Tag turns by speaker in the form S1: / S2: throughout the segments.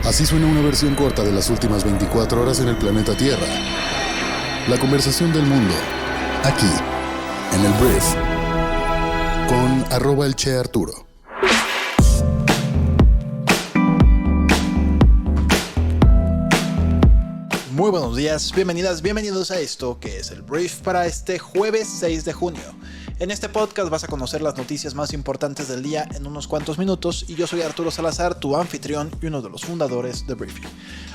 S1: Así suena una versión corta de las últimas 24 horas en el planeta Tierra. La conversación del mundo, aquí, en el Brief, con @elCheArturo.
S2: Muy buenos días, bienvenidas, bienvenidos a esto que es el Brief para este jueves 6 de junio. En este podcast vas a conocer las noticias más importantes del día en unos cuantos minutos y yo soy Arturo Salazar, tu anfitrión y uno de los fundadores de Briefy.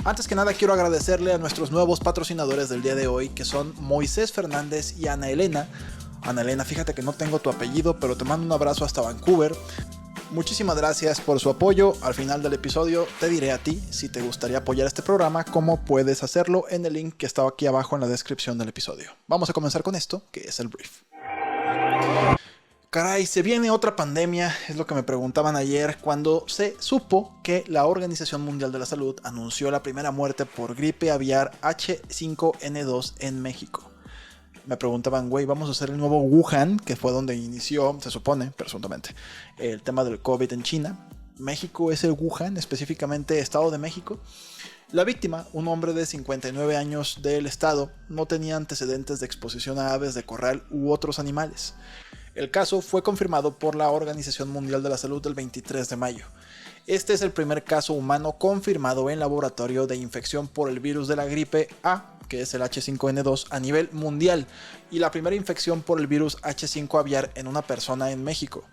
S2: Antes que nada quiero agradecerle a nuestros nuevos patrocinadores del día de hoy, que son Moisés Fernández y Ana Elena. Ana Elena, fíjate que no tengo tu apellido, pero te mando un abrazo hasta Vancouver. Muchísimas gracias por su apoyo. Al final del episodio te diré a ti si te gustaría apoyar este programa, cómo puedes hacerlo en el link que está aquí abajo en la descripción del episodio. Vamos a comenzar con esto, que es el Brief. Caray, se viene otra pandemia, es lo que me preguntaban ayer cuando se supo que la Organización Mundial de la Salud anunció la primera muerte por gripe aviar H5N2 en México. Me preguntaban, güey, ¿vamos a hacer el nuevo Wuhan, que fue donde inició, se supone, presuntamente, el tema del COVID en China? México es el Wuhan, específicamente Estado de México. La víctima, un hombre de 59 años del estado, no tenía antecedentes de exposición a aves de corral u otros animales. El caso fue confirmado por la Organización Mundial de la Salud el 23 de mayo. Este es el primer caso humano confirmado en laboratorio de infección por el virus de la gripe A, que es el H5N2, a nivel mundial, y la primera infección por el virus H5 aviar en una persona en México.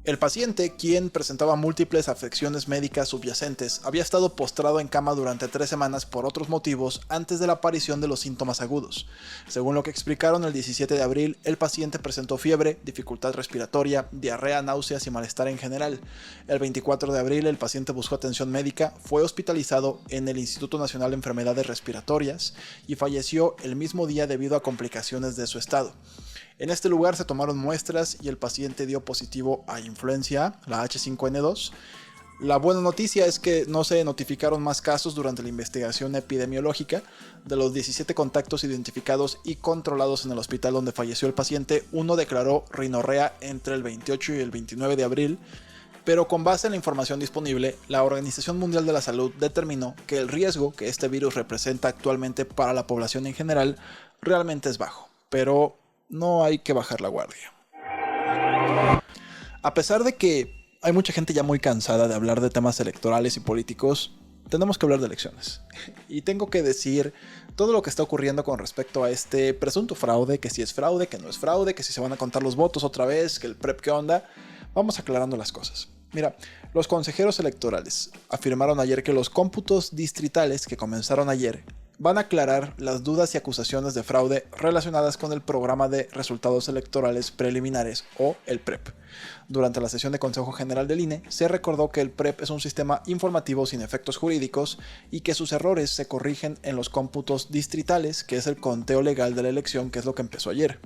S2: El paciente, quien presentaba múltiples afecciones médicas subyacentes, había estado postrado en cama durante 3 semanas por otros motivos antes de la aparición de los síntomas agudos. Según lo que explicaron el 17 de abril, el paciente presentó fiebre, dificultad respiratoria, diarrea, náuseas y malestar en general. El 24 de abril, el paciente buscó atención médica, fue hospitalizado en el Instituto Nacional de Enfermedades Respiratorias y falleció el mismo día debido a complicaciones de su estado. En este lugar se tomaron muestras y el paciente dio positivo a influenza A, la H5N2. La buena noticia es que no se notificaron más casos durante la investigación epidemiológica. De los 17 contactos identificados y controlados en el hospital donde falleció el paciente, uno declaró rinorrea entre el 28 y el 29 de abril. Pero con base en la información disponible, la Organización Mundial de la Salud determinó que el riesgo que este virus representa actualmente para la población en general realmente es bajo. Pero no hay que bajar la guardia. A pesar de que hay mucha gente ya muy cansada de hablar de temas electorales y políticos, tenemos que hablar de elecciones. Y tengo que decir todo lo que está ocurriendo con respecto a este presunto fraude, que si es fraude, que no es fraude, que si se van a contar los votos otra vez, que el PREP qué onda. Vamos aclarando las cosas. Mira, los consejeros electorales afirmaron ayer que los cómputos distritales que comenzaron ayer van a aclarar las dudas y acusaciones de fraude relacionadas con el programa de resultados electorales preliminares o el PREP. Durante la sesión de Consejo General del INE se recordó que el PREP es un sistema informativo sin efectos jurídicos y que sus errores se corrigen en los cómputos distritales, que es el conteo legal de la elección, que es lo que empezó ayer.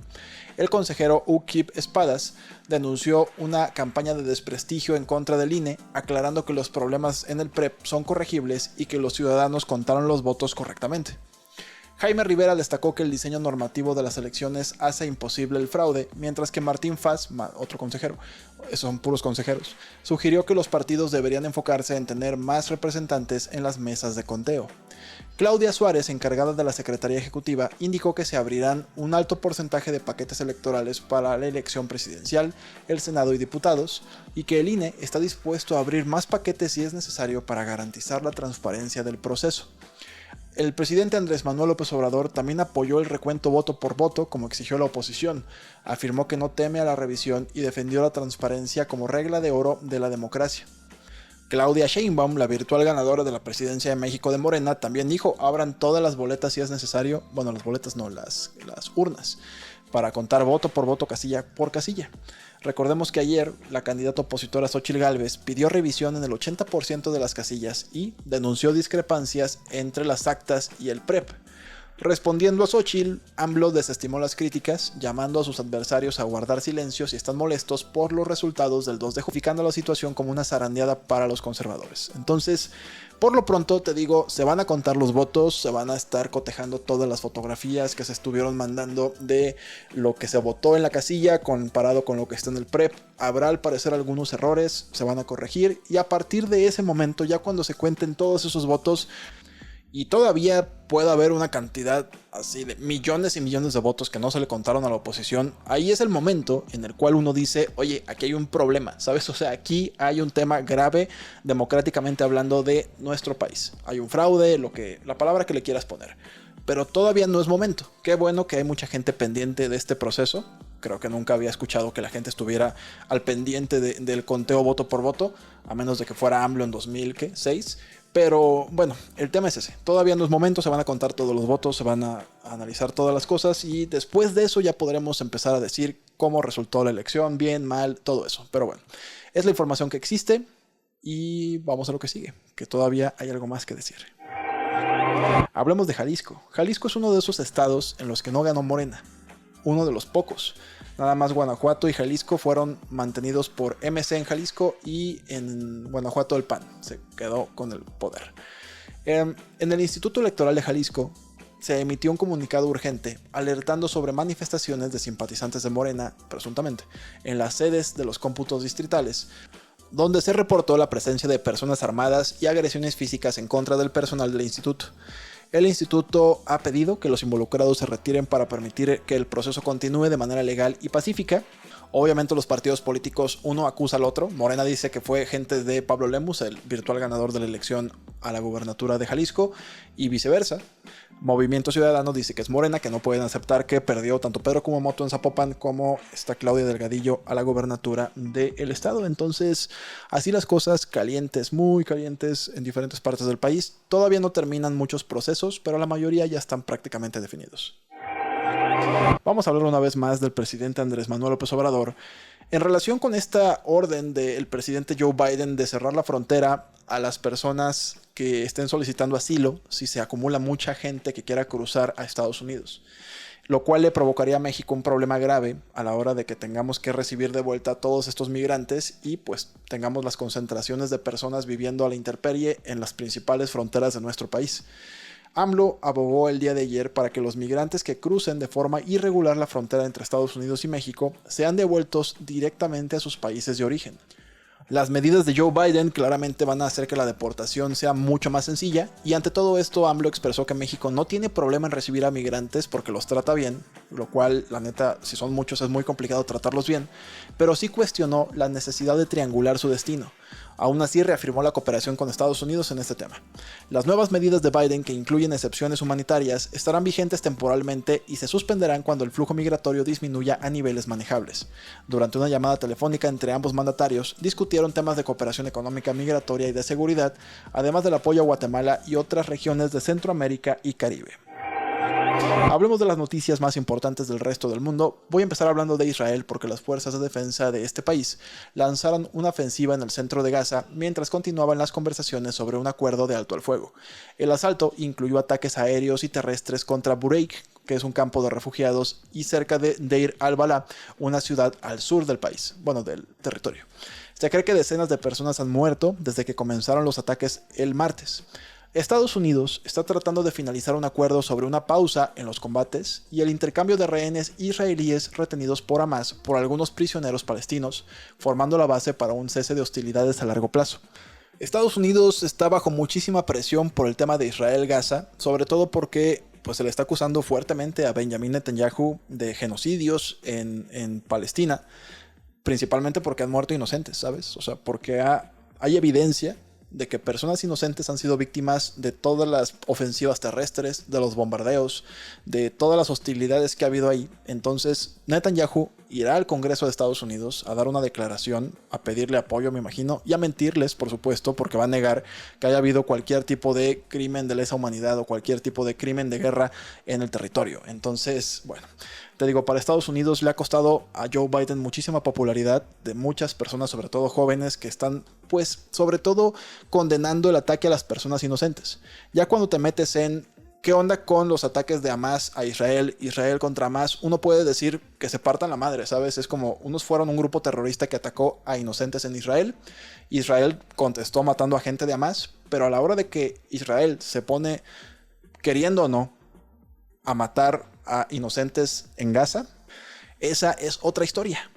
S2: El consejero Ukip Espadas denunció una campaña de desprestigio en contra del INE, aclarando que los problemas en el PREP son corregibles y que los ciudadanos contaron los votos correctamente. Jaime Rivera destacó que el diseño normativo de las elecciones hace imposible el fraude, mientras que Martín Faz, otro consejero, son puros consejeros, sugirió que los partidos deberían enfocarse en tener más representantes en las mesas de conteo. Claudia Suárez, encargada de la Secretaría Ejecutiva, indicó que se abrirán un alto porcentaje de paquetes electorales para la elección presidencial, el Senado y diputados, y que el INE está dispuesto a abrir más paquetes si es necesario para garantizar la transparencia del proceso. El presidente Andrés Manuel López Obrador también apoyó el recuento voto por voto como exigió la oposición, afirmó que no teme a la revisión y defendió la transparencia como regla de oro de la democracia. Claudia Sheinbaum, la virtual ganadora de la presidencia de México de Morena, también dijo, abran todas las boletas si es necesario, bueno, las boletas no, las urnas, para contar voto por voto, casilla por casilla. Recordemos que ayer la candidata opositora Xóchitl Gálvez pidió revisión en el 80% de las casillas y denunció discrepancias entre las actas y el PREP. Respondiendo a Xóchitl, AMLO desestimó las críticas, llamando a sus adversarios a guardar silencio si están molestos por los resultados del 2 de junio, justificando la situación como una zarandeada para los conservadores. Entonces, por lo pronto te digo, se van a contar los votos, se van a estar cotejando todas las fotografías que se estuvieron mandando de lo que se votó en la casilla comparado con lo que está en el PREP. Habrá al parecer algunos errores, se van a corregir y a partir de ese momento, ya cuando se cuenten todos esos votos, y todavía puede haber una cantidad así de millones y millones de votos que no se le contaron a la oposición, ahí es el momento en el cual uno dice, oye, aquí hay un problema, ¿sabes? O sea, aquí hay un tema grave democráticamente hablando de nuestro país. Hay un fraude, la palabra que le quieras poner. Pero todavía no es momento. Qué bueno que hay mucha gente pendiente de este proceso. Creo que nunca había escuchado que la gente estuviera al pendiente del conteo voto por voto, a menos de que fuera AMLO en 2006. Pero bueno, el tema es ese. Todavía no es momento, se van a contar todos los votos, se van a analizar todas las cosas y después de eso ya podremos empezar a decir cómo resultó la elección, bien, mal, todo eso. Pero bueno, es la información que existe y vamos a lo que sigue, que todavía hay algo más que decir. Hablemos de Jalisco. Jalisco es uno de esos estados en los que no ganó Morena. Uno de los pocos. Nada más Guanajuato y Jalisco fueron mantenidos por MC en Jalisco y en Guanajuato el PAN se quedó con el poder. En el Instituto Electoral de Jalisco se emitió un comunicado urgente alertando sobre manifestaciones de simpatizantes de Morena, presuntamente, en las sedes de los cómputos distritales, donde se reportó la presencia de personas armadas y agresiones físicas en contra del personal del instituto. El instituto ha pedido que los involucrados se retiren para permitir que el proceso continúe de manera legal y pacífica. Obviamente los partidos políticos, uno acusa al otro. Morena dice que fue gente de Pablo Lemus, el virtual ganador de la elección a la gubernatura de Jalisco, y viceversa. Movimiento Ciudadano dice que es Morena, que no pueden aceptar que perdió tanto Pedro Kumamoto en Zapopan como está Claudia Delgadillo a la gubernatura del estado. Entonces, así las cosas, calientes, muy calientes en diferentes partes del país. Todavía no terminan muchos procesos, pero la mayoría ya están prácticamente definidos. Vamos a hablar una vez más del presidente Andrés Manuel López Obrador en relación con esta orden del presidente Joe Biden de cerrar la frontera a las personas que estén solicitando asilo si se acumula mucha gente que quiera cruzar a Estados Unidos, lo cual le provocaría a México un problema grave a la hora de que tengamos que recibir de vuelta a todos estos migrantes y pues tengamos las concentraciones de personas viviendo a la intemperie en las principales fronteras de nuestro país. AMLO abogó el día de ayer para que los migrantes que crucen de forma irregular la frontera entre Estados Unidos y México sean devueltos directamente a sus países de origen. Las medidas de Joe Biden claramente van a hacer que la deportación sea mucho más sencilla y ante todo esto AMLO expresó que México no tiene problema en recibir a migrantes porque los trata bien, lo cual la neta si son muchos es muy complicado tratarlos bien, pero sí cuestionó la necesidad de triangular su destino. Aún así reafirmó la cooperación con Estados Unidos en este tema. Las nuevas medidas de Biden, que incluyen excepciones humanitarias, estarán vigentes temporalmente y se suspenderán cuando el flujo migratorio disminuya a niveles manejables. Durante una llamada telefónica entre ambos mandatarios, discutieron temas de cooperación económica, migratoria y de seguridad, además del apoyo a Guatemala y otras regiones de Centroamérica y Caribe. Hablemos de las noticias más importantes del resto del mundo. Voy a empezar hablando de Israel porque las fuerzas de defensa de este país lanzaron una ofensiva en el centro de Gaza mientras continuaban las conversaciones sobre un acuerdo de alto al fuego. El asalto incluyó ataques aéreos y terrestres contra Bureik, que es un campo de refugiados, y cerca de Deir al-Balá, una ciudad al sur del país, del territorio. Se cree que decenas de personas han muerto desde que comenzaron los ataques el martes. Estados Unidos está tratando de finalizar un acuerdo sobre una pausa en los combates y el intercambio de rehenes israelíes retenidos por Hamas por algunos prisioneros palestinos, formando la base para un cese de hostilidades a largo plazo. Estados Unidos está bajo muchísima presión por el tema de Israel-Gaza, sobre todo porque se le está acusando fuertemente a Benjamin Netanyahu de genocidios en Palestina, principalmente porque han muerto inocentes, ¿sabes? O sea, porque hay evidencia de que personas inocentes han sido víctimas de todas las ofensivas terrestres, de los bombardeos, de todas las hostilidades que ha habido ahí. Entonces Netanyahu irá al Congreso de Estados Unidos a dar una declaración, a pedirle apoyo, me imagino, y a mentirles, por supuesto, porque va a negar que haya habido cualquier tipo de crimen de lesa humanidad o cualquier tipo de crimen de guerra en el territorio. Entonces, te digo, para Estados Unidos le ha costado a Joe Biden muchísima popularidad de muchas personas, sobre todo jóvenes, que están, sobre todo condenando el ataque a las personas inocentes. Ya cuando te metes en ¿Qué onda con los ataques de Hamas a Israel, Israel contra Hamas? Uno puede decir que se partan la madre, ¿sabes? Es como unos fueron un grupo terrorista que atacó a inocentes en Israel. Israel contestó matando a gente de Hamas, pero a la hora de que Israel se pone, queriendo o no, a matar a inocentes en Gaza, esa es otra historia.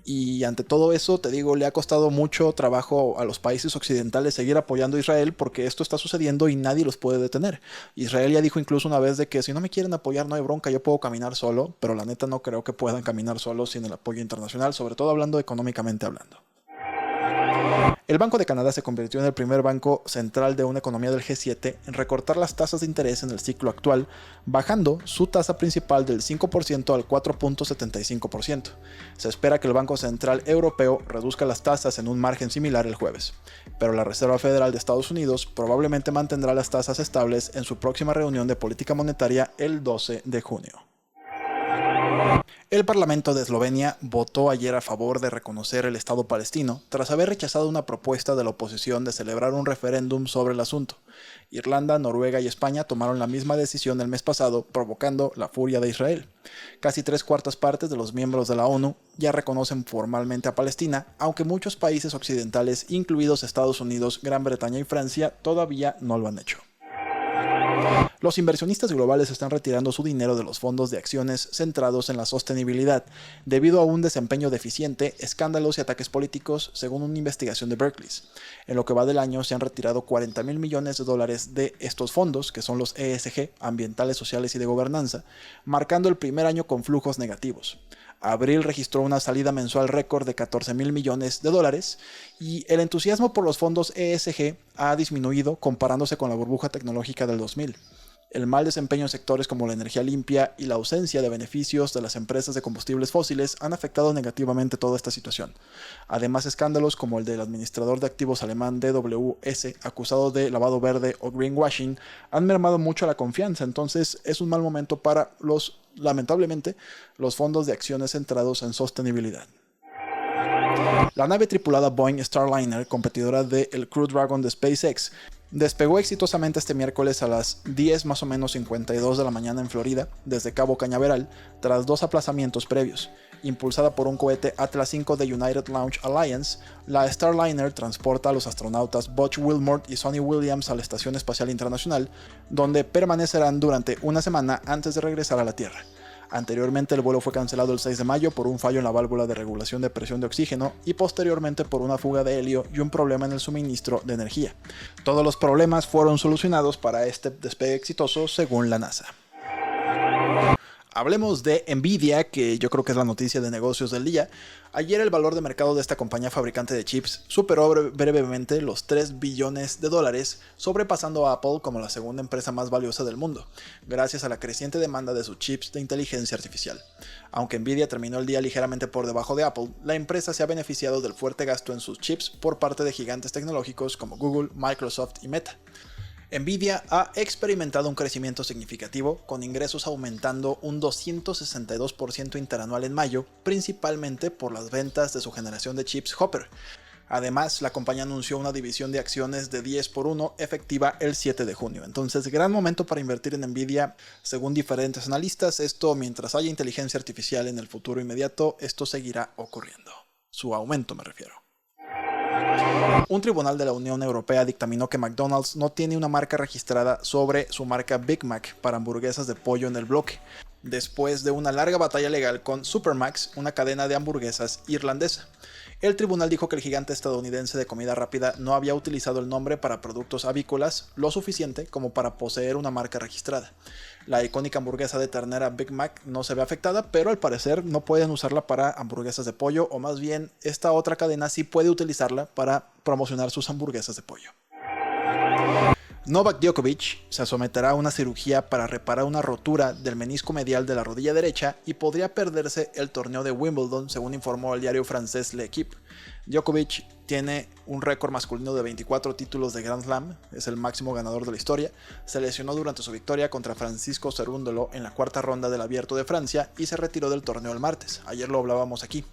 S2: Y ante todo eso, te digo, le ha costado mucho trabajo a los países occidentales seguir apoyando a Israel porque esto está sucediendo y nadie los puede detener. Israel ya dijo incluso una vez de que si no me quieren apoyar no hay bronca, yo puedo caminar solo, pero la neta no creo que puedan caminar solos sin el apoyo internacional, sobre todo hablando económicamente hablando. El Banco de Canadá se convirtió en el primer banco central de una economía del G7 en recortar las tasas de interés en el ciclo actual, bajando su tasa principal del 5% al 4.75%. Se espera que el Banco Central Europeo reduzca las tasas en un margen similar el jueves, pero la Reserva Federal de Estados Unidos probablemente mantendrá las tasas estables en su próxima reunión de política monetaria el 12 de junio. El Parlamento de Eslovenia votó ayer a favor de reconocer el Estado palestino tras haber rechazado una propuesta de la oposición de celebrar un referéndum sobre el asunto. Irlanda, Noruega y España tomaron la misma decisión el mes pasado, provocando la furia de Israel. Casi 3/4 de los miembros de la ONU ya reconocen formalmente a Palestina, aunque muchos países occidentales, incluidos Estados Unidos, Gran Bretaña y Francia, todavía no lo han hecho. Los inversionistas globales están retirando su dinero de los fondos de acciones centrados en la sostenibilidad, debido a un desempeño deficiente, escándalos y ataques políticos, según una investigación de Berkeley. En lo que va del año se han retirado $40,000 millones de estos fondos, que son los ESG, ambientales, sociales y de gobernanza, marcando el primer año con flujos negativos. Abril registró una salida mensual récord de $14,000 millones y el entusiasmo por los fondos ESG ha disminuido comparándose con la burbuja tecnológica del 2000. El mal desempeño en sectores como la energía limpia y la ausencia de beneficios de las empresas de combustibles fósiles han afectado negativamente toda esta situación. Además, escándalos como el del administrador de activos alemán DWS, acusado de lavado verde o greenwashing, han mermado mucho la confianza. Entonces, es un mal momento para lamentablemente, los fondos de acciones centrados en sostenibilidad. La nave tripulada Boeing Starliner, competidora del Crew Dragon de SpaceX, despegó exitosamente este miércoles a las 10 más o menos 52 de la mañana en Florida, desde Cabo Cañaveral, tras 2 aplazamientos previos. Impulsada por un cohete Atlas V de United Launch Alliance, la Starliner transporta a los astronautas Butch Wilmore y Sonny Williams a la Estación Espacial Internacional, donde permanecerán durante una semana antes de regresar a la Tierra. Anteriormente el vuelo fue cancelado el 6 de mayo por un fallo en la válvula de regulación de presión de oxígeno y posteriormente por una fuga de helio y un problema en el suministro de energía. Todos los problemas fueron solucionados para este despegue exitoso según la NASA. Hablemos de Nvidia, que yo creo que es la noticia de negocios del día. Ayer el valor de mercado de esta compañía fabricante de chips superó brevemente los $3 billones, sobrepasando a Apple como la segunda empresa más valiosa del mundo, gracias a la creciente demanda de sus chips de inteligencia artificial. Aunque Nvidia terminó el día ligeramente por debajo de Apple, la empresa se ha beneficiado del fuerte gasto en sus chips por parte de gigantes tecnológicos como Google, Microsoft y Meta. Nvidia ha experimentado un crecimiento significativo, con ingresos aumentando un 262% interanual en mayo, principalmente por las ventas de su generación de chips Hopper. Además, la compañía anunció una división de acciones de 10-1 efectiva el 7 de junio. Entonces, gran momento para invertir en Nvidia. Según diferentes analistas, esto mientras haya inteligencia artificial en el futuro inmediato, esto seguirá ocurriendo. Su aumento me refiero. Un tribunal de la Unión Europea dictaminó que McDonald's no tiene una marca registrada sobre su marca Big Mac para hamburguesas de pollo en el bloque, después de una larga batalla legal con Supermax, una cadena de hamburguesas irlandesa. El tribunal dijo que el gigante estadounidense de comida rápida no había utilizado el nombre para productos avícolas lo suficiente como para poseer una marca registrada. La icónica hamburguesa de ternera Big Mac no se ve afectada, pero al parecer no pueden usarla para hamburguesas de pollo, o más bien esta otra cadena sí puede utilizarla para promocionar sus hamburguesas de pollo. Novak Djokovic se someterá a una cirugía para reparar una rotura del menisco medial de la rodilla derecha y podría perderse el torneo de Wimbledon, según informó el diario francés L'Équipe. Djokovic tiene un récord masculino de 24 títulos de Grand Slam, es el máximo ganador de la historia. Se lesionó durante su victoria contra Francisco Cerúndolo en la cuarta ronda del Abierto de Francia y se retiró del torneo el martes. Ayer lo hablábamos aquí.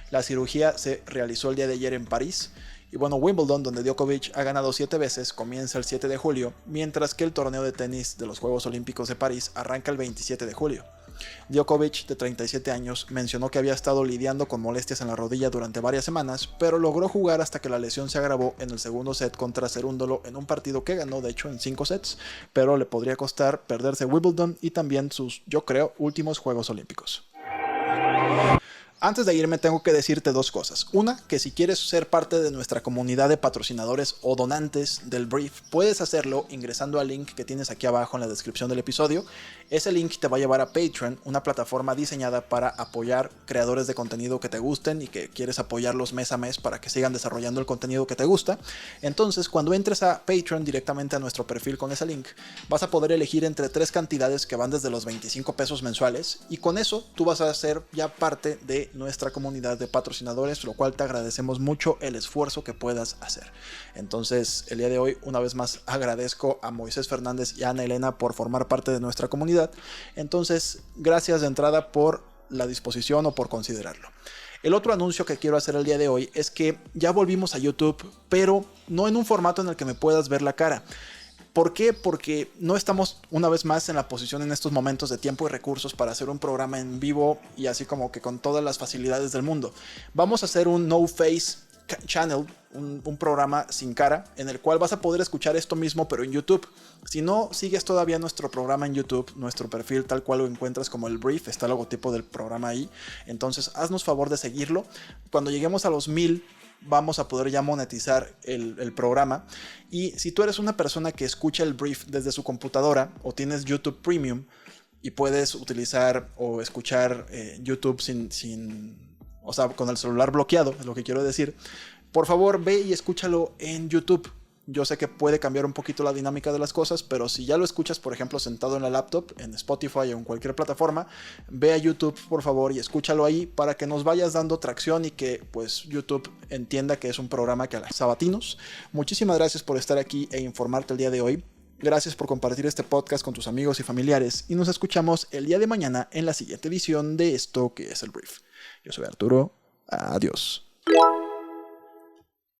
S2: La cirugía se realizó el día de ayer en París Y bueno, Wimbledon, donde Djokovic ha ganado 7 veces, comienza el 7 de julio, mientras que el torneo de tenis de los Juegos Olímpicos de París arranca el 27 de julio. Djokovic, de 37 años, mencionó que había estado lidiando con molestias en la rodilla durante varias semanas, pero logró jugar hasta que la lesión se agravó en el segundo set contra Cerúndolo en un partido que ganó de hecho en 5 sets, pero le podría costar perderse Wimbledon y también sus, yo creo, últimos Juegos Olímpicos. Antes de irme tengo que decirte dos cosas. Una, que si quieres ser parte de nuestra comunidad de patrocinadores o donantes del Brief, puedes hacerlo ingresando al link que tienes aquí abajo en la descripción del episodio. Ese link te va a llevar a Patreon, una plataforma diseñada para apoyar creadores de contenido que te gusten y que quieres apoyarlos mes a mes para que sigan desarrollando el contenido que te gusta. Entonces, cuando entres a Patreon directamente a nuestro perfil con ese link, vas a poder elegir entre 3 cantidades que van desde los 25 pesos mensuales y con eso tú vas a ser ya parte de nuestra comunidad de patrocinadores, lo cual te agradecemos mucho el esfuerzo que puedas hacer. Entonces, el día de hoy, una vez más, agradezco a Moisés Fernández y a Ana Elena por formar parte de nuestra comunidad. Entonces, gracias de entrada por la disposición o por considerarlo. El otro anuncio que quiero hacer el día de hoy es que ya volvimos a YouTube, pero no en un formato en el que me puedas ver la cara. ¿Por qué? Porque no estamos una vez más en la posición en estos momentos de tiempo y recursos para hacer un programa en vivo y así como que con todas las facilidades del mundo. Vamos a hacer un no face channel, un programa sin cara en el cual vas a poder escuchar esto mismo pero en YouTube. Si no sigues todavía nuestro programa en YouTube, nuestro perfil tal cual lo encuentras como el Brief, está el logotipo del programa ahí, entonces haznos favor de seguirlo. Cuando lleguemos a los 1000 vamos a poder ya monetizar el programa. Y si tú eres una persona que escucha el Brief desde su computadora o tienes YouTube Premium y puedes utilizar o escuchar YouTube o sea, con el celular bloqueado, es lo que quiero decir, por favor ve y escúchalo en YouTube. Yo sé que puede cambiar un poquito la dinámica de las cosas, pero si ya lo escuchas, por ejemplo, sentado en la laptop, en Spotify o en cualquier plataforma, ve a YouTube, por favor, y escúchalo ahí para que nos vayas dando tracción y que, pues, YouTube entienda que es un programa que a los sabatinos. Muchísimas gracias por estar aquí e informarte el día de hoy. Gracias por compartir este podcast con tus amigos y familiares y nos escuchamos el día de mañana en la siguiente edición de esto que es el Brief. Yo soy Arturo. Adiós.